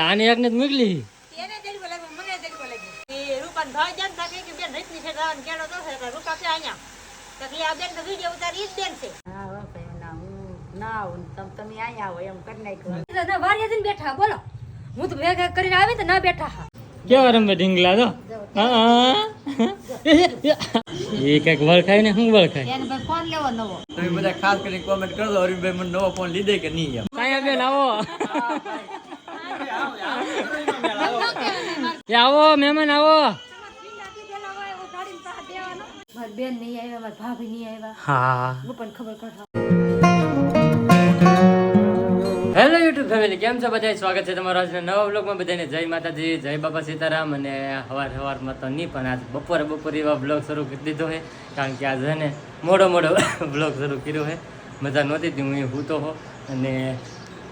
આને એકને જ મોકલી એને તેરી બોલે મને તેરી બોલે એ રૂપાન ભાઈ જાન থাকে કે બેન રીતની છે દાન કેડો તો છે રૂપા છે આયા તકલી આ બેન તો વિડિયો ઉતારી ઈ બેન છે હા ઓકે ના હું ના હું તમે આયા આવો એમ કરી નાખ્યો ના વારિયા દિન બેઠા બોલો હું તો ભેગા કરીને આવી તો ના બેઠા હા કેવા રમે ઢીંગલા તો હા એ કઈક વળખાય ને શું વળખાય એને ભાઈ ફોન લેવો નવો તમે બધા ખાસ કરીને કોમેન્ટ કરજો હરીભાઈ મને નવો ફોન લીધે કે નહીં એમ કાયા બેન આવો આવો મહેમાન આવો મારી બેન નહીં આવ્યા મારી ભાભી નહીં આવ્યા હા હું પણ ખબર કાઢો હેલો યુટ્યુબ ફેમિલી કેમ છો બધા સ્વાગત છે તમારું આજના નવા વ્લોગમાં બધાને જય માતાજી જય બાપા સીતારામ અને સવારમાં તો નહીં પણ આજ બપોરે એવા બ્લોગ શરૂ કરી દીધો છે કારણ કે આજ છે ને મોડો બ્લોગ શરૂ કર્યો છે મજા નહોતી હતી હું હૂતો હો અને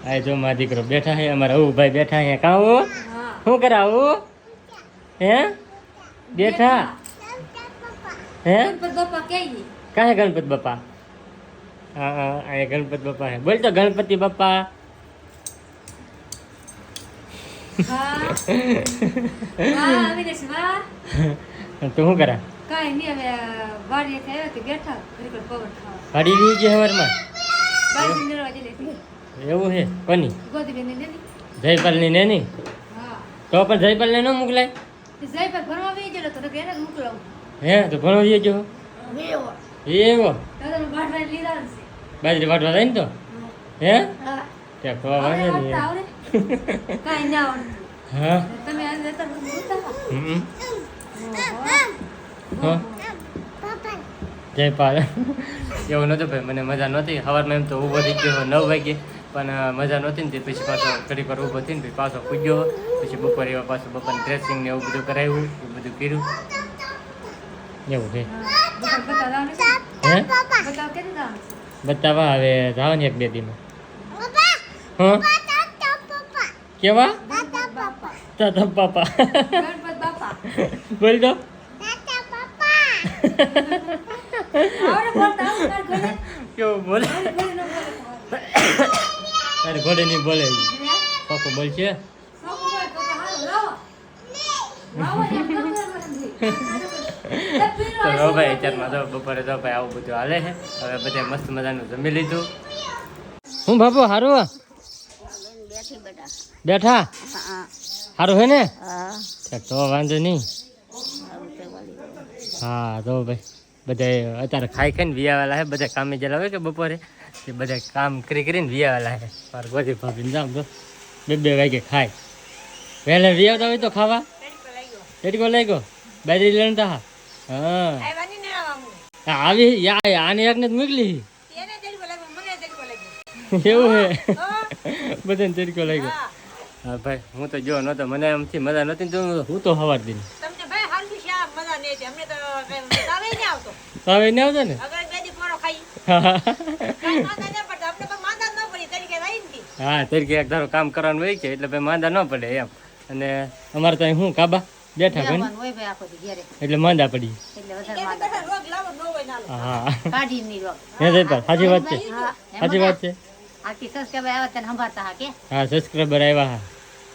આ જો મારા દીકરો બેઠા છે અમારા અવું ભાઈ બેઠા છે કાં શું કરાવું હે બેઠા હે બાપા કે કાંઈ ગણપતિ બાપા હા અહીંયા ગણપતિ બાપા હે બોલ તો ગણપતિ બાપા તો શું કરા કાઈ નહીં હવે વાડીએ આવ્યા કે બેઠા ઘડીક પવન ખાવા ગાડી લઈ ગઈ સવારમાં બાજુ નિરવા જઈ એવું છે કોની ગોદી બેન ને જયપાલની નેની હા તો પણ જયપાલને ન મોકલાય જય પર ભરવા વે ગયેલો તો એને જ મોકલાવું હે તો ભણો જજો વેવો એવો દાદા બાટવા લીધા છે બાજરી વાટવા જાય ને તો હે હા ત્યાં ખવા વાગે ને આવડે કાઈ ના આવડે હા તમે આ જતા બોલતા હમ હા જયપાલ એવું નહોતું ભાઈ મને મજા નહોતી સવારમાં એમ તો ઊભો થઈ ગયો 9 વાગે પણ મજા નહોતી ને તે પછી પાછો ઘડી પર ઊભો થઈને પછી પાછો પૂજ્યો પછી બપોરે એવા પાછું બપોરે ડ્રેસિંગ ને એવું બધું કરાવ્યું એ બધું કર્યું એવું છે હે બતાવ કે ના બતાવવા હવે જાવ ને 1-2 દીમાં હા કેવા તાતા પાપા ગણપત બાપા બોલ તો આવડે બોલતા આવડે ઘરે કેવું બોલે તારે ઘોડે નહીં બોલે પાપા બોલ છે તો જો ભાઈ અત્યારમાં તો બપોરે તો ભાઈ આવું બધું હાલે છે હવે બધે મસ્ત મજાનું જમી લીધું હું બાપુ હારું બેઠા સારું હે ને તો વાંધો નહીં હા તો ભાઈ બધા અત્યારે ખાઈ ખાઈને વિયાવેલા છે બધા કામે જેલા હોય કે બપોરે એ બધા કામ કરીને વિયાવેલા છે મારે ગોધી ભાભીને જામ તો 2 વાગે ખાય વહેલા વિયાવતા હોય તો ખાવા તેટકો લઈ ગયો બાજરી લઈને હા હા આવવાની ને આવવાનું આવી આને એકને જ મોકલી એને તેરી બોલે મને તેરી બોલે એવું હે બધાને તેટકો લઈ ગયો હા ભાઈ હું તો જો નહોતો મને એમથી મજા નહોતી તો હું તો સવાર દિન તમને ભાઈ હાલતી છે આ મજા નહીં છે અમને તો તાવે નહીં આવતો હવે નહીં આવતો ને અગર બેદી પોરો ખાઈ કાઈ માતા ન પડતા આપણે પણ માંદા ન પડી તરીકે રહી ને હા તરીકે એક ધારો કામ કરવાનું હોય છે એટલે ભાઈ માંદા ન પડે એમ અને અમારે તો અહીં શું કાબા બેઠા ભાઈ હોય ભાઈ આખો દી ઘરે એટલે માંદા પડી એટલે વધારે માંદા રોગ લાવો ન હોય નાલો હા કાઢી ની રોગ હે જયપાલ સાચી વાત છે સાચી વાત છે આખી સબસ્ક્રાઇબર આવ્યા તને સંભાળતા હા કે હા સબસ્ક્રાઈબર આવ્યા હા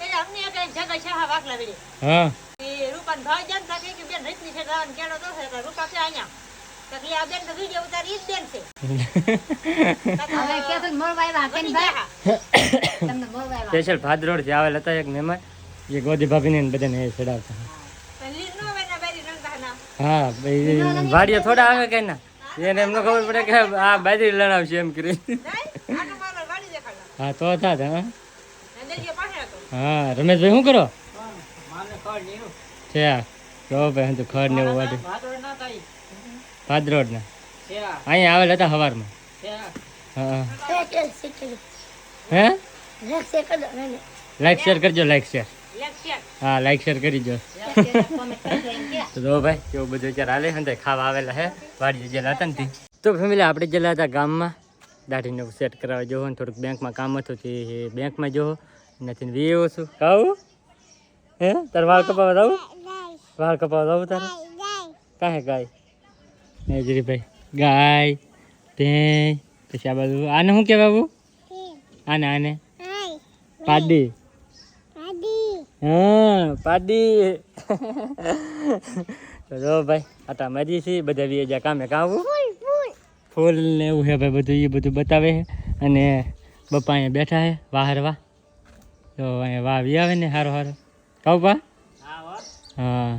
એટલે અમને એક જગા છે હા વાકલા વેડી હા એ રૂપાન ભાઈ જાન থাকে કે બેન રીતની છે દાન કેડો તો છે રૂપા છે આયા તકલી આ બેન તો વિડિયો ઉતારી ઈ બેન છે હવે કે તો મોરવાયવા કેન ભાઈ તમને મોરવાયવા સ્પેશિયલ ભાદરોડ થી આવેલા હતા એક મહેમાન એ ગોદી ભાભીને બધાને ચડાવતા લીર નો વેના બેરી રંગતા ના હા ભાઈ વાડીએ થોડા આવે કે ના એને એમને ખબર પડે કે આ બાજરી લણાવશે એમ કરી નહીં આનો મારો વાડી દેખાડા હા તો થાત હા નંદરીએ પાસે હતો હા રમેશભાઈ શું કરો છે જો ભાઈ તો ખડ ને એવું વાડે ભાદરોડ ના અહીંયા આવેલા હતા સવારમાં હા હે લાઈક શેર કરજો લાઈક શેર લેક્ચર હા લાઈક શેર કરી દો કોમેન્ટ કરી એમ કે તો જો ભાઈ કેવું બધું અત્યારે હાલે છે ખાવા આવેલા હે વાડી જેલા હતા ને તો ફેમિલી આપણે જેલા હતા ગામમાં દાઢીને સેટ કરાવવા જોવો ને થોડુંક બેંકમાં કામ હતું તે બેંકમાં જોવો નથી વીવો છું કહું હે તારે વાળ કપાવા જાવું વાળ કપાવા જાવું તારે કાહે ગાય નજરી ભાઈ ગાય તે પછી આ બાજુ આને શું કહેવાય બાબુ આને પાડી હા પાડી તો જો ભાઈ આટા મારી છે બધા બી જા કામે કાવું ફૂલ ને એવું છે ભાઈ બધું એ બધું બતાવે છે અને બપ્પા અહીંયા બેઠા છે વાહરવા તો અહીંયા વાહ વી આવે ને સારો સારો કહું પા હા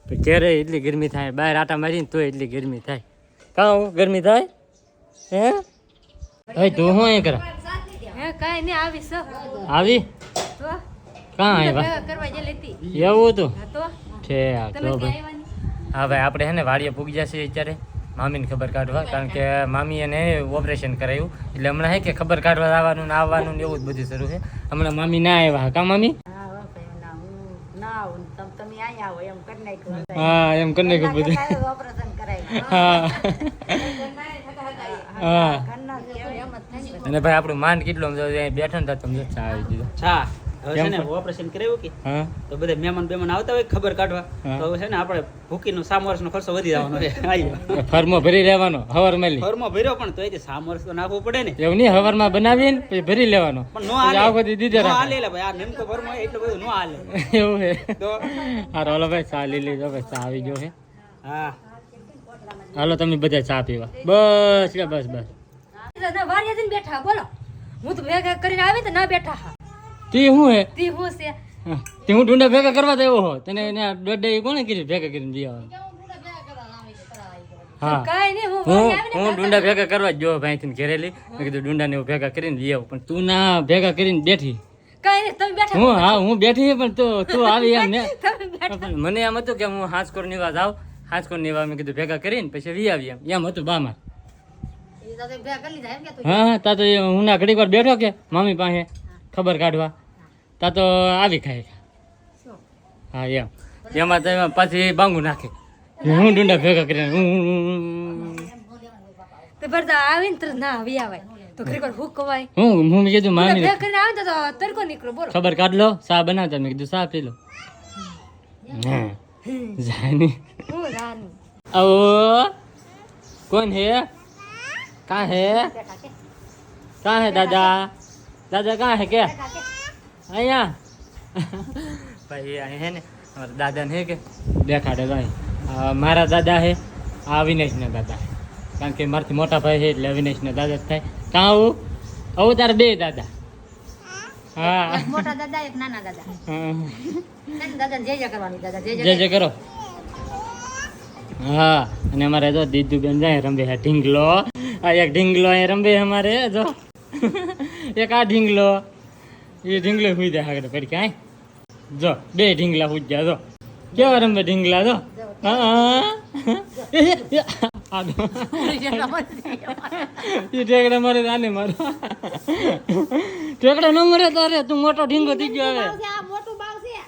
પછી ક્યારે એટલી ગરમી થાય બહાર આટા મારીને તો એટલી ગરમી થાય કાં ગરમી થાય હે ભાઈ તું શું એ કરા હે કાઈ નહીં આવી સ આવી તો કાં આવ્યા ભેગા કરવા જે લેતી એવું હતું તો છે આ તમે તો ભાઈ ક્યાં આવ્યા હા ભાઈ આપણે હે ને વાડીએ પૂગી જશે અત્યારે મામીને ખબર કાઢવા કારણ કે મામી એને ઓપરેશન કરાવ્યું એટલે હમણાં હે કે ખબર કાઢવા આવવાનું ને આવવાનું ને એવું જ બધું શરૂ છે હમણાં મામી ના આવ્યા કા મામી હા ભાઈ ના હું ના આવું ને તમે અહીંયા આવો એમ કરી નાખ્યું હા એમ કરી નાખ્યું બધું ઓપરેશન કરાવ્યું હા હા ઘરના કેવું એમ જ થાય ને અને ભાઈ આપણું માંડ કેટલો બેઠો ને તમને ચા આવી દીધો છા હવે છે કેમ ને પણ? ઓપરેશન કરાવ્યું કે હા તો બધા મહેમાન બેમાન આવતા હોય ખબર કાઢવા હા. તો હવે છે ને આપણે ભૂકીનો સામ વર્ષનો ખર્ચો વધી જવાનો છે આવ્યો ફર્મો ભરી લેવાનો હવાર મેલી ઘરમાં ભર્યો પણ તો એ સામ વર્ષ તો નાખવું પડે ને એવું નહીં હવારમાં બનાવીએ ને પછી ભરી લેવાનો પણ નો પછી હાલે આ બધી દીધે નો રાખે હાલે લે ભાઈ આ નેમકો ભરમો હોય એટલું બધું નો હાલે એવું છે તો હારો હાલો ભાઈ ચા લઈ લીધો ભાઈ ચા આવી ગયો છે હા હાલો તમે બધા ચા પીવા બસ લે બસ બસ ના વારિયા જઈને બેઠા બોલો હું તો ભેગા કરીને આવી તો ના બેઠા હા તી શું હે તી હું છે હા, તે હું ઢૂંઢા ભેગા કરવા દેવો હો તને એને દોડે કોણે કીધું ભેગા કરીને દિયા હા કાઈ નહીં હું હું વારિયા આવીને હું ડુંડા ભેગા કરવા જ જો ભાઈથી ઘેરેલી મેં કીધું ડુંડા ને ભેગા કરીને લઈ આવું પણ તું ના ભેગા કરીને બેઠી કાઈ નહીં તમે બેઠા હું હા હું બેઠી પણ તું આવી એમ ને તમે બેઠા પણ મને એમ હતું કે હું હાંસકોર નિવા જાઉં હાંસકોર નિવા મેં કીધું ભેગા કરીને પછી વી આવી એમ હતું બામાં એ તો ભેગા કરી લીધા એમ કે તું હા હા તા તો હું ના ઘડીક વાર બેઠો કે મામી પાસે ખબર કાઢવા તા તો આવી ખાય શું હા એમ એમાં તો એમાં પાછી બાંગુ નાખે હું ડુંડા ભેગા કરીને તે ભરતા આવીને તરત ના આવી આવે તો ખરેખર હું કવાય હું કીધું મામી ભેગા કરીને આવે તો તરકો નીકળો બોલો ખબર કાઢ લો ચા બનાવતા મેં કીધું ચા પી લો હા જાની હું રાની आओ कौन है कहाँ है બેઠા કે कहाँ है दादा दादा कहाँ है क्या બેઠા કે અહીંયા ભાઈ અહીં હે ને અમારા દાદા ને કે દેખાડે ભાઈ મારા દાદા હે આ અવિનાશના દાદા હે કારણ કે મારાથી મોટા ભાઈ છે એટલે અવિનાશના દાદા જ થાય કાં આવું આવું તારે બે દાદા હા એક મોટા દાદા એક નાના દાદા હા. નાના દાદા જય જય કરવાની દાદા જય જય જય કરો હા અને અમારે જો દીદુ બેન જાય રંબે હે ઢીંગલો આ એક ઢીંગલો અહીંયા રંબે અમારે જો એક આ ઢીંગલો એ ઢીંગલો હુઈ જાય આગળ પડી કાંઈ જો બે ઢીંગલા હુઈ જાય જો કેવા રંબે ઢીંગલા જો હા એ ઠેકડા મારે આને મારો ઠેકડા ન મરે તારે તું મોટો ઢીંગો થઈ ગયો હવે આ મોટું બાવ છે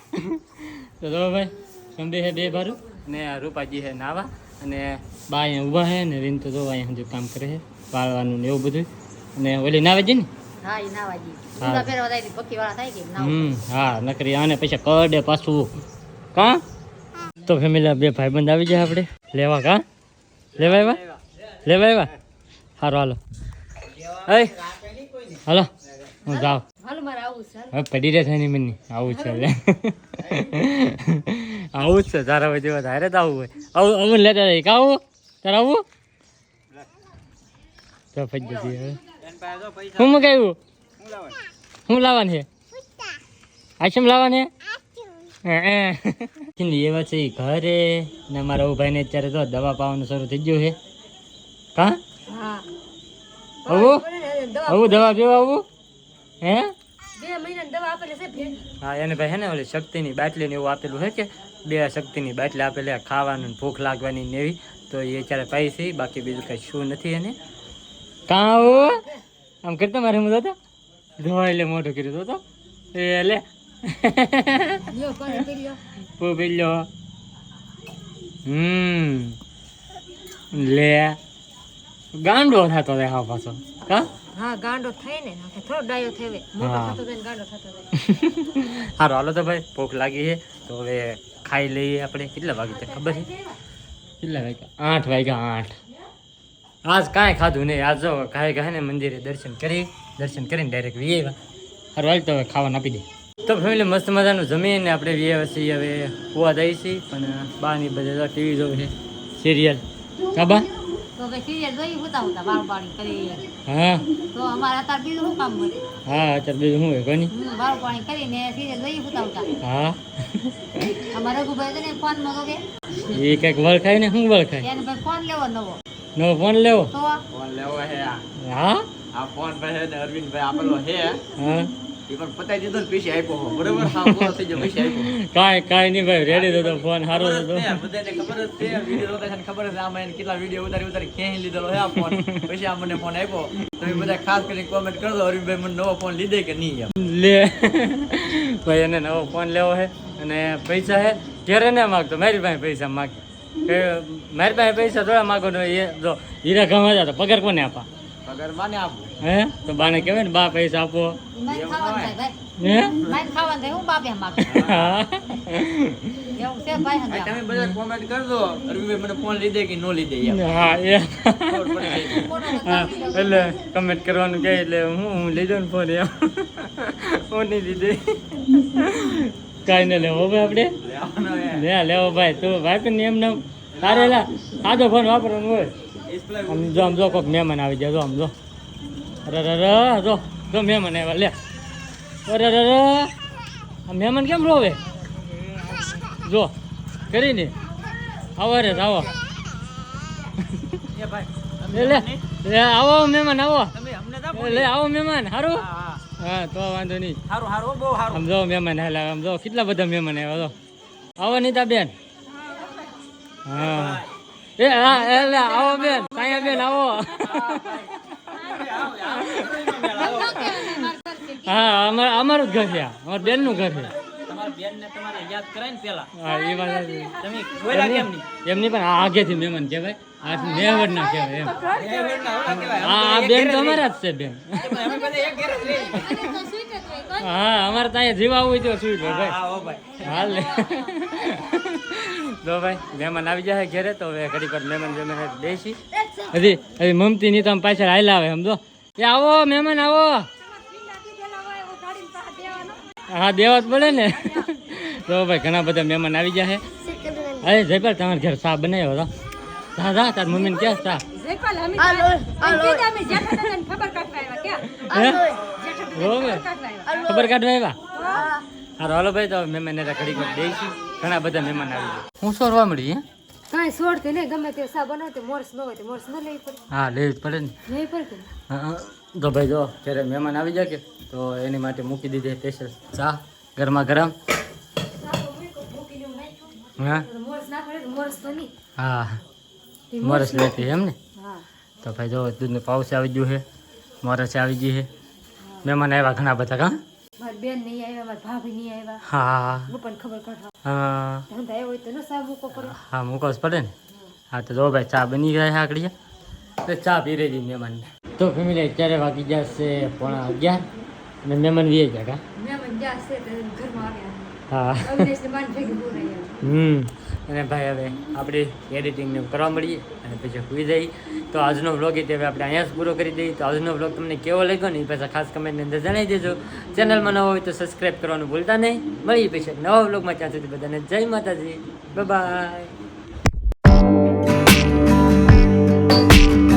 તો જો ભાઈ સંબે હે બે ભારું ને આ રૂપાજી હે નાવા અને બા અહીંયા ઊભા હે ને રીન તો જો અહીંયા સુધી કામ કરે છે પાળવાનું ને એવું બધું અને ઓલી નાવે છે ને હા ઈ નાવાજી હા. ઉડા ફેરવા જાય પક્કી વાળા થાય કે નાવ હા નકરી આને પછી કરડે પાછું કા તો ફેમિલી બે ભાઈબંધ આવી જાય આપણે લેવા કા લેવા આવ્યા સારું હાલો હે હાલો હું જાઉં હાલ મારે આવું છે હવે પડી રહે થાય ને મને આવું છે એટલે આવું જ છે તારા પછી વધારે તો આવું હોય આવું લેતા જાય કા આવું તારે આવું તો ફરી જતી હવે હું મગાવ્યું શું લાવવાનું છે આશમ લાવવાનું છે એવા છે ઈ ઘરે ને મારા ભાઈને અત્યારે તો દવા પાવાનું શરૂ થઈ ગયું છે કા હા આવું દવા આવું દવા પીવા આવું હે 2 મહિનાની દવા આપેલી છે ભેગ હા એને ભાઈ હે ને ઓલી શક્તિની બાટલી ને એવું આપેલું છે કે 2 શક્તિની બાટલી આપેલી ખાવાનું ને ભૂખ લાગવાની ને એવી તો એ અત્યારે પાઈ છે બાકી બીજું કઈ શું નથી એને કાં આવું આમ કરતા મારે હું તો ધોવા એટલે મોટું કર્યું તો એ લે લ્યો પાણી પી લ્યો પેલો લે ગાંડો થતો રહે હા પાછો કા હા ગાંડો થાય ને થોડો ડાયો થેવે મોટો હા. થતો જાય ને ગાંડો થતો જાય સારું હાલો તો ભાઈ ભૂખ લાગી છે તો હવે ખાઈ લઈએ આપણે કેટલા વાગે છે ખબર છે કેટલા વાગ્યા 8 વાગ્યા 8 આજ કાંઈ ખાધું નહીં આજ જો કાંઈ ને મંદિરે દર્શન કરીને ડાયરેક્ટ વી આવ્યા સારું હાલ તો હવે ખાવાનું આપી દે તો ફેમિલી મસ્ત મજાનું જમીને આપણે વ્યવસ્થિત હવે કુવા જઈએ છીએ પણ બાની બધે તો ટીવી જોવે છે સિરિયલ કાબા તો કે સિરિયલ જોઈ ઉતા વાળું પાણી કરી હા તો અમારે અત્યારે બીજું શું કામ હોય હા અત્યારે બીજું શું હોય કોની વાળું પાણી કરીને સિરિયલ જોઈ ઉતા હા અમારે રઘુભાઈ તો ને ફોન માં કે એ કંઈક વળખાય ને શું વળખાય એને ભાઈ ફોન લેવો નવો નવો ફોન લેવો તો ફોન લેવો હે હા આ ફોન ભાઈ ને અરવિંદભાઈ આપેલો હે હા એ પણ પતાઈ દીધો ને પૈસા આપ્યો હો બરોબર હા પૂરો થઈ ગયો પૈસા આપ્યો કાંઈ નહીં ભાઈ રેડી તો ફોન સારો હતો બધાને ખબર જ છે વિડીયો જોતા છે ને ખબર જ છે આમાં એને કેટલા વિડીયો ઉતારી ખેંચી લીધેલો હે આ ફોન પછી આ મને ફોન આપ્યો તમે બધા ખાસ કરીને કોમેન્ટ કરજો અરવિંદભાઈ મને નવો ફોન લીધે કે નહીં એમ લે ભાઈ એને નવો ફોન લેવો છે અને પૈસા છે ઘેરે ના માગતો મારી પાસે પૈસા માગે કે મારી પાસે પૈસા થોડા માગો ને એ જો હીરા ગમા જતો પગાર કોને આપા પગાર બાને આપું હે તો બાને કહેવાય ને બા પૈસા આપો મારે ખાવાનું થાય ભાઈ હે મારે ખાવાનું થાય હું બાપે માગે હા એવું છે ભાઈ આ હંગા તમે બધા કોમેન્ટ કરજો અરવિંદભાઈ મને ફોન લીધે કે નો લીધે એમ હા એ ખબર પડી જાય હા એટલે કમેન્ટ કરવાનું કહે એટલે હું લીધો ને ફોન એમ હું નહીં લીધે કાંઈ ન લેવો ભાઈ આપણે લેવાનો હે લે લેવો ભાઈ તું ભાઈ ને એમ તારે લા સાદો ફોન વાપરવાનો હોય આમ જો કોઈક મહેમાન આવી જાય જો આમ જો અરે જો મહેમાન આવ્યા લે અરે આ મહેમાન કેમ રોવે જો કરીને આવો રે આવો એ ભાઈ લે આવો મહેમાન આવો તમે અમને તા લે આવો મહેમાન સારું હા હા તો વાંધો નહીં હારું હારું બહુ હારું આમ જો મહેમાન હાલા આમ જો કેટલા બધા મહેમાન આવ્યા જો આવો નીતા બેન હા એ હા એટલે આવો બેન સાયા બેન આવો હા અમારું જ ઘર છે અમારા બેનનું ઘર છે તમારા બેન ને તમારે યાદ કરાય ને પેલા હા એ વાત તમે બોલ્યા કેમ નહીં એમની પણ આગેથી મહેમાન કહેવાય આ મેહવડ ના કહેવાય એમ એ બેન ના ઓળા કહેવાય. આ બેન તો અમારા જ છે બેન અમે બધા એક ઘરે જ રહીએ. હા અમારે ત્યાં જીવા હોય તો સુઈ ભાઈ હા ઓ ભાઈ હાલ લે તો ભાઈ મહેમાન આવી જાય ઘરે તો હવે ઘડી પર મહેમાન દેશી હજી મમતી ની તો આમ પાછળ હાલ આવે સમજો એ આવો મહેમાન આવો હા દેવા જ પડે ને તો ભાઈ ઘણા બધા મહેમાન આવી જાય અરે જયપાલ તમારે ઘર ચા બનાવ્યો હતો જા તાર મમ્મીને ક્યાં ચા ખબર કાઢવા આવ્યા હારો હાલો ભાઈ તો મહેમાન ઘડી પર દઈશું ઘણા બધા મહેમાન આવી જાય હું સોરવા મળી હે કાંઈ છોડતી નહીં ગમે તે સા બનાવતી મોરસ ન હોય તો મોરસ ન લેવી પડે હા લેવી જ પડે ને લેવી પડે હા તો ભાઈ જો જ્યારે મહેમાન આવી જાય કે તો એની માટે મૂકી દીધી સ્પેશિયલ ચા ગરમા ગરમ હા મોરસ ના પડે તો મોરસ તો નહીં હા મોરસ લેતી એમ ને હા તો ભાઈ જો દૂધનું પાઉચ આવી ગયું છે મોરસ આવી ગઈ છે મહેમાન આવ્યા ઘણા બધા કાં મારી બેન નહીં આવ્યા મારી ભાભી નહીં આવ્યા હા હું પણ ખબર કાઢવા હા ધંધા આવ્યો હોય તો ન સા મૂકો પડે હા મૂકવો જ પડે ને હા તો જો ભાઈ ચા બની ગયા છે આકડી તો ચા પી રહી હતી મહેમાનને તો ફેમિલી અત્યારે વાગી ગયા છે 11:30 અને મહેમાન વી ગયા કા મહેમાન જ્યાં છે તે ઘરમાં આવ્યા હા અવિનાશને માન ભેગી બોલ રહ્યા અને ભાઈ હવે આપણે એડિટિંગને કરવા મળીએ અને પછી સુઈ જઈએ તો આજનો વ્લોગ એ હવે આપણે અહીંયા જ પૂરો કરી દઈએ તો આજનો વ્લોગ તમને કેવો લાગ્યો ને એ પાછા ખાસ કમેન્ટની અંદર જણાવી દેજો ચેનલમાં નવો હોય તો સબસ્ક્રાઈબ કરવાનું ભૂલતા નહીં મળીએ પછી નવા વ્લોગમાં ત્યાં સુધી બધાને જય માતાજી બાય.